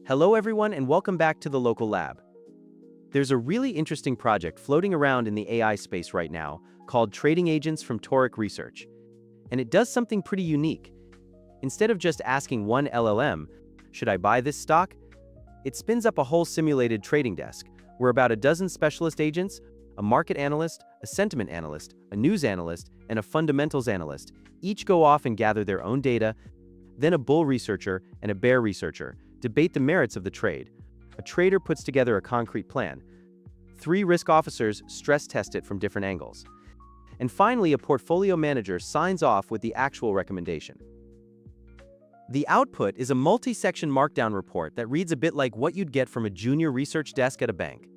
Hello everyone and welcome back to the local lab. There's a really interesting project floating around in the AI space right now called Trading Agents from Toric Research. And it does something pretty unique. Instead of just asking one LLM, should I buy this stock? It spins up a whole simulated trading desk, where about a dozen specialist agents, a market analyst, a sentiment analyst, a news analyst, and a fundamentals analyst each go off and gather their own data. Then a bull researcher and a bear researcher debate the merits of the trade. A trader puts together a concrete plan. 3 risk officers stress test it from different angles. And finally, a portfolio manager signs off with the actual recommendation. The output is a multi-section markdown report that reads a bit like what you'd get from a junior research desk at a bank.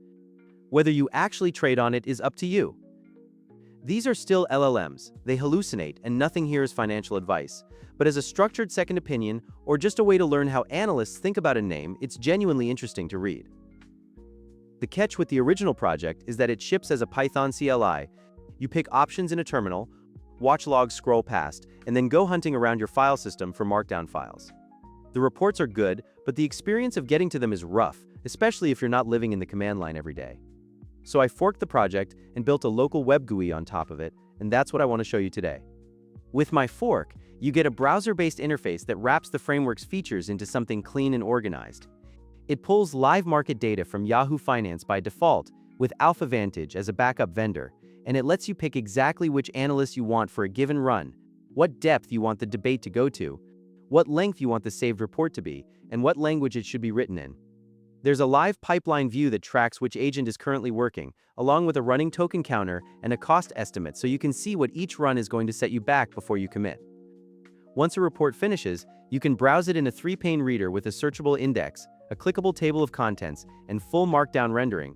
Whether you actually trade on it is up to you. These are still LLMs, they hallucinate, and nothing here is financial advice. But as a structured second opinion, or just a way to learn how analysts think about a name, it's genuinely interesting to read. The catch with the original project is that it ships as a Python CLI. You pick options in a terminal, watch logs scroll past, and then go hunting around your file system for markdown files. The reports are good, but the experience of getting to them is rough, especially if you're not living in the command line every day. So I forked the project and built a local web GUI on top of it, and that's what I want to show you today. With my fork, you get a browser-based interface that wraps the framework's features into something clean and organized. It pulls live market data from Yahoo Finance by default, with AlphaVantage as a backup vendor, and it lets you pick exactly which analyst you want for a given run, what depth you want the debate to go to, what length you want the saved report to be, and what language it should be written in. There's a live pipeline view that tracks which agent is currently working, along with a running token counter and a cost estimate so you can see what each run is going to set you back before you commit. Once a report finishes, you can browse it in a 3-pane reader with a searchable index, a clickable table of contents, and full markdown rendering,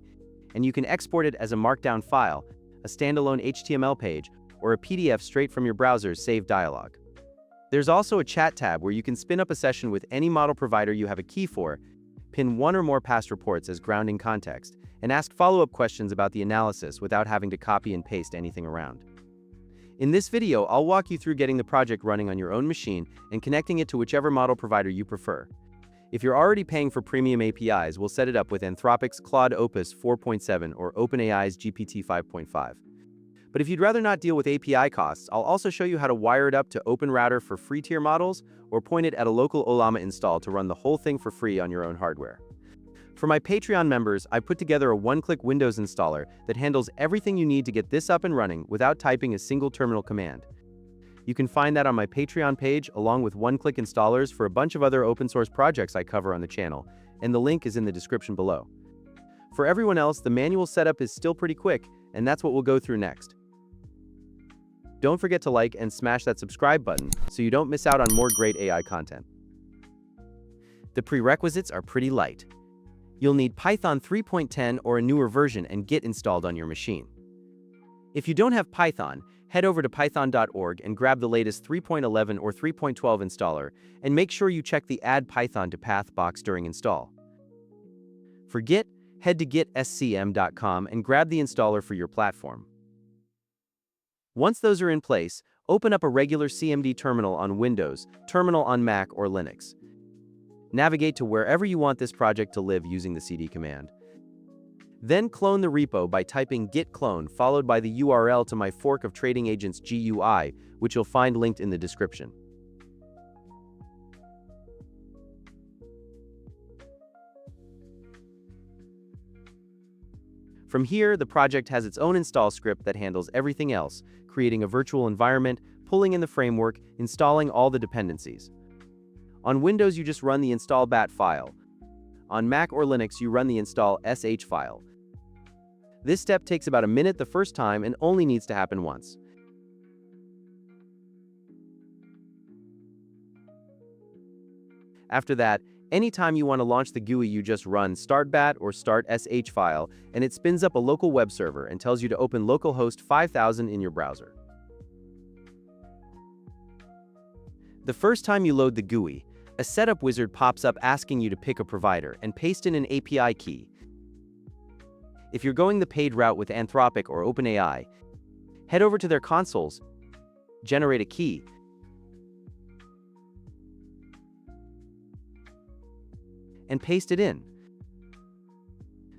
and you can export it as a markdown file, a standalone HTML page, or a PDF straight from your browser's saved dialog. There's also a chat tab where you can spin up a session with any model provider you have a key for, pin one or more past reports as grounding context, and ask follow-up questions about the analysis without having to copy and paste anything around. In this video, I'll walk you through getting the project running on your own machine and connecting it to whichever model provider you prefer. If you're already paying for premium APIs, we'll set it up with Anthropic's Claude Opus 4.7 or OpenAI's GPT 5.5. But if you'd rather not deal with API costs, I'll also show you how to wire it up to OpenRouter for free tier models or point it at a local Ollama install to run the whole thing for free on your own hardware. For my Patreon members, I put together a one-click Windows installer that handles everything you need to get this up and running without typing a single terminal command. You can find that on my Patreon page along with one-click installers for a bunch of other open source projects I cover on the channel, and the link is in the description below. For everyone else, the manual setup is still pretty quick, and that's what we'll go through next. Don't forget to like and smash that subscribe button so you don't miss out on more great AI content. The prerequisites are pretty light. You'll need Python 3.10 or a newer version and Git installed on your machine. If you don't have Python, head over to python.org and grab the latest 3.11 or 3.12 installer, and make sure you check the Add Python to Path box during install. For Git, head to gitscm.com and grab the installer for your platform. Once those are in place, open up a regular CMD terminal on Windows, terminal on Mac or Linux. Navigate to wherever you want this project to live using the cd command. Then clone the repo by typing git clone followed by the URL to my fork of Trading Agents GUI, which you'll find linked in the description. From here, the project has its own install script that handles everything else, creating a virtual environment, pulling in the framework, installing all the dependencies. On Windows, you just run the install bat file. On Mac or Linux, you run the install sh file. This step takes about a minute the first time and only needs to happen once. After that, anytime you want to launch the GUI, you just run startbat or start sh file, and it spins up a local web server and tells you to open localhost 5000 in your browser. The first time you load the GUI, a setup wizard pops up asking you to pick a provider and paste in an API key. If you're going the paid route with Anthropic or OpenAI, head over to their consoles, generate a key, and paste it in.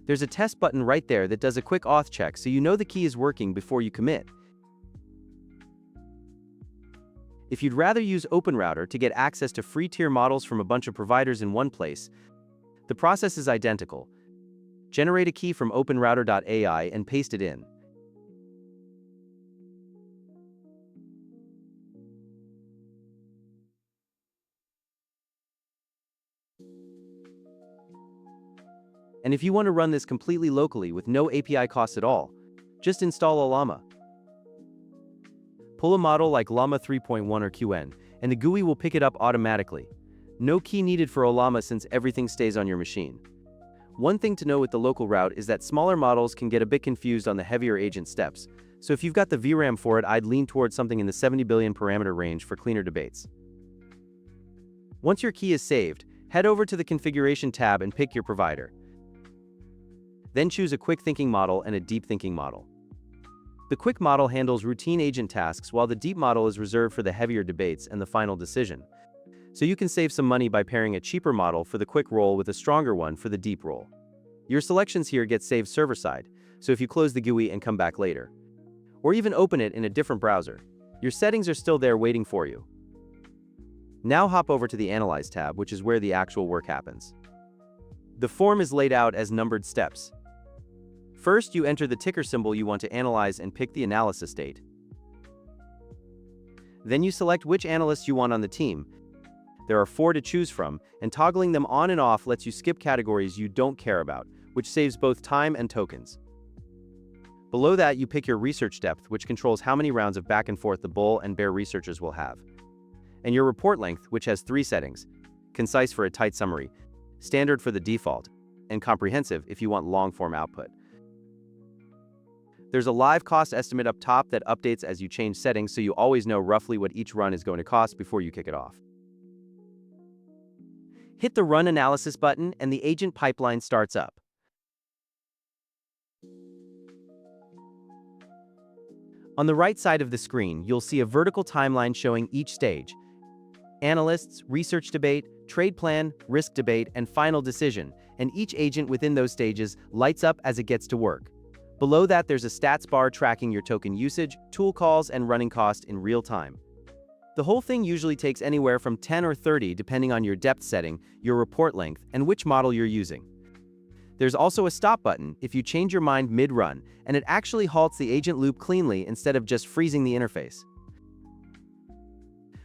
There's a test button right there that does a quick auth check so you know the key is working before you commit. If you'd rather use OpenRouter to get access to free tier models from a bunch of providers in one place, the process is identical. Generate a key from openrouter.ai and paste it in. And if you want to run this completely locally with no API costs at all, just install Ollama. Pull a model like Llama 3.1 or QN, and the GUI will pick it up automatically. No key needed for Ollama since everything stays on your machine. One thing to know with the local route is that smaller models can get a bit confused on the heavier agent steps, so if you've got the VRAM for it, I'd lean towards something in the 70 billion parameter range for cleaner debates. Once your key is saved, head over to the Configuration tab and pick your provider. Then choose a quick thinking model and a deep thinking model. The quick model handles routine agent tasks while the deep model is reserved for the heavier debates and the final decision. So you can save some money by pairing a cheaper model for the quick role with a stronger one for the deep role. Your selections here get saved server-side, so if you close the GUI and come back later, or even open it in a different browser, your settings are still there waiting for you. Now hop over to the Analyze tab, which is where the actual work happens. The form is laid out as numbered steps. First, you enter the ticker symbol you want to analyze and pick the analysis state. Then you select which analysts you want on the team. There are 4 to choose from, and toggling them on and off lets you skip categories you don't care about, which saves both time and tokens. Below that, you pick your research depth, which controls how many rounds of back and forth the bull and bear researchers will have. And your report length, which has 3 settings: concise for a tight summary, standard for the default, and comprehensive if you want long-form output. There's a live cost estimate up top that updates as you change settings, so you always know roughly what each run is going to cost before you kick it off. Hit the Run Analysis button and the agent pipeline starts up. On the right side of the screen, you'll see a vertical timeline showing each stage: analysts, research debate, trade plan, risk debate, and final decision, and each agent within those stages lights up as it gets to work. Below that, there's a stats bar tracking your token usage, tool calls, and running cost in real time. The whole thing usually takes anywhere from 10 or 30 depending on your depth setting, your report length, and which model you're using. There's also a stop button if you change your mind mid-run, and it actually halts the agent loop cleanly instead of just freezing the interface.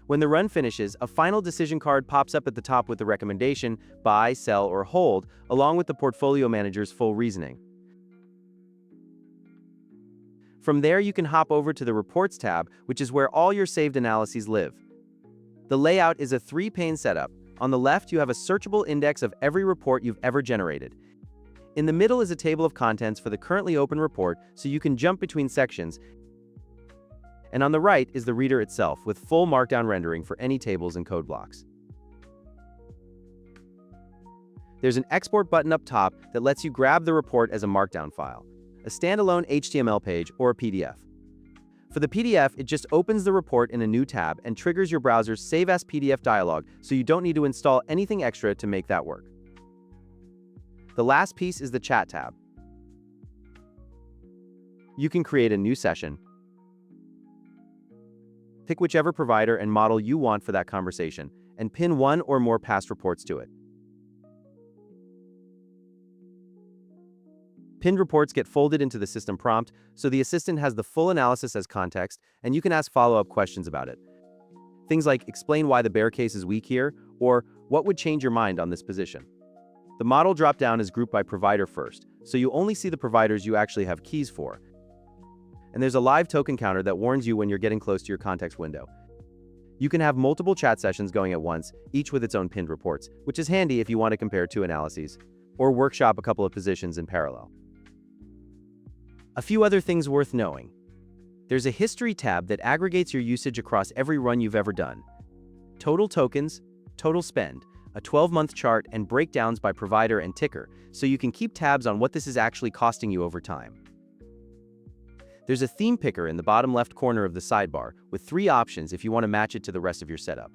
When the run finishes, a final decision card pops up at the top with the recommendation, buy, sell, or hold, along with the portfolio manager's full reasoning. From there, you can hop over to the Reports tab, which is where all your saved analyses live. The layout is a 3-pane setup. On the left, you have a searchable index of every report you've ever generated. In the middle is a table of contents for the currently open report, so you can jump between sections. And on the right is the reader itself, with full markdown rendering for any tables and code blocks. There's an export button up top that lets you grab the report as a markdown file, a standalone HTML page, or a PDF. For the PDF, it just opens the report in a new tab and triggers your browser's Save as PDF dialog, so you don't need to install anything extra to make that work. The last piece is the Chat tab. You can create a new session, pick whichever provider and model you want for that conversation, and pin one or more past reports to it. Pinned reports get folded into the system prompt, so the assistant has the full analysis as context, and you can ask follow-up questions about it. Things like, explain why the bear case is weak here, or what would change your mind on this position. The model dropdown is grouped by provider first, so you only see the providers you actually have keys for. And there's a live token counter that warns you when you're getting close to your context window. You can have multiple chat sessions going at once, each with its own pinned reports, which is handy if you want to compare 2 analyses, or workshop a couple of positions in parallel. A few other things worth knowing. There's a History tab that aggregates your usage across every run you've ever done. Total tokens, total spend, a 12-month chart, and breakdowns by provider and ticker, so you can keep tabs on what this is actually costing you over time. There's a theme picker in the bottom left corner of the sidebar with 3 options if you want to match it to the rest of your setup.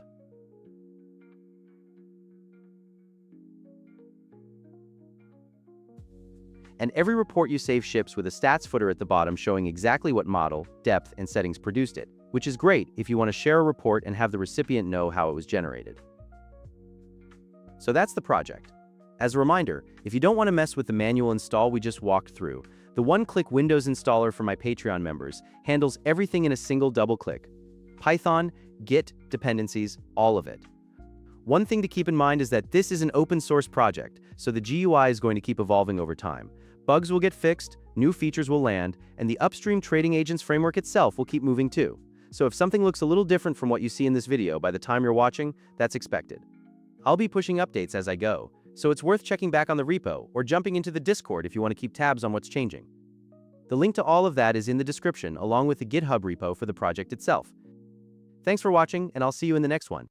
And every report you save ships with a stats footer at the bottom showing exactly what model, depth, and settings produced it, which is great if you want to share a report and have the recipient know how it was generated. So that's the project. As a reminder, if you don't want to mess with the manual install we just walked through, the one-click Windows installer for my Patreon members handles everything in a single double-click. Python, Git, dependencies, all of it. One thing to keep in mind is that this is an open-source project, so the GUI is going to keep evolving over time. Bugs will get fixed, new features will land, and the upstream trading agents framework itself will keep moving too. So if something looks a little different from what you see in this video by the time you're watching, that's expected. I'll be pushing updates as I go, so it's worth checking back on the repo or jumping into the Discord if you want to keep tabs on what's changing. The link to all of that is in the description along with the GitHub repo for the project itself. Thanks for watching, and I'll see you in the next one.